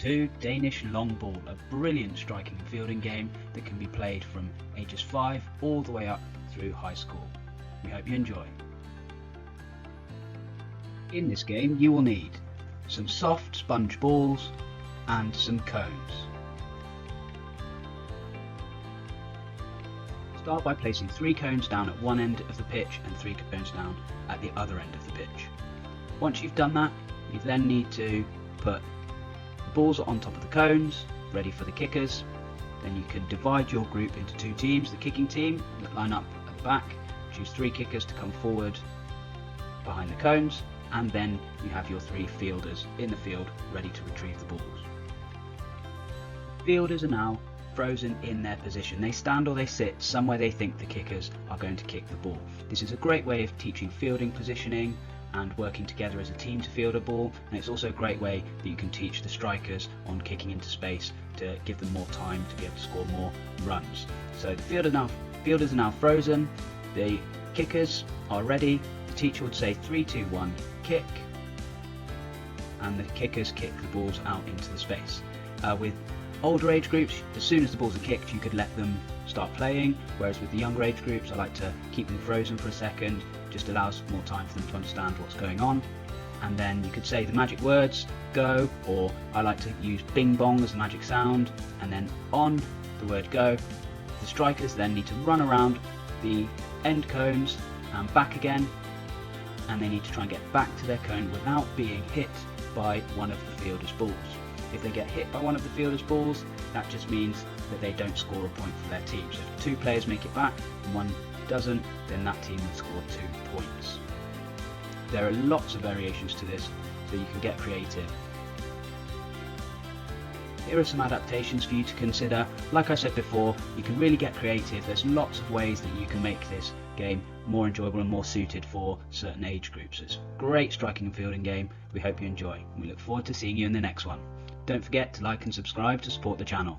to Danish Longball, a brilliant striking and fielding game that can be played from ages 5 all the way up through high school. We hope you enjoy. In this game you will need some soft sponge balls and some cones. Start by placing 3 cones down at one end of the pitch and 3 cones down at the other end of the pitch. Once you've done that, you then need to put the balls on top of the cones, ready for the kickers. Then you can divide your group into 2 teams. The kicking team that line up at the back, choose 3 kickers to come forward behind the cones, and then you have your 3 fielders in the field ready to retrieve the balls. Fielders are now frozen in their position. They stand or they sit somewhere they think the kickers are going to kick the ball. This is a great way of teaching fielding positioning and working together as a team to field a ball, and it's also a great way that you can teach the strikers on kicking into space to give them more time to be able to score more runs. So the fielders are now frozen, the kickers are ready. The teacher would say 3, 2, 1, kick, and the kickers kick the balls out into the space. With older age groups, as soon as the balls are kicked you could let them start playing, whereas with the younger age groups I like to keep them frozen for a second. Just allows more time for them to understand what's going on, and then you could say the magic words go, or I like to use bing bong as the magic sound, and then on the word go the strikers then need to run around the end cones and back again, and they need to try and get back to their cone without being hit by one of the fielder's balls. If they get hit by one of the fielder's balls, that just means that they don't score a point for their team. So if 2 players make it back and one doesn't, then that team will score 2 points. There are lots of variations to this, so you can get creative. Here are some adaptations for you to consider. Like I said before, you can really get creative. There's lots of ways that you can make this game more enjoyable and more suited for certain age groups. It's a great striking and fielding game. We hope you enjoy. We look forward to seeing you in the next one. Don't forget to like and subscribe to support the channel.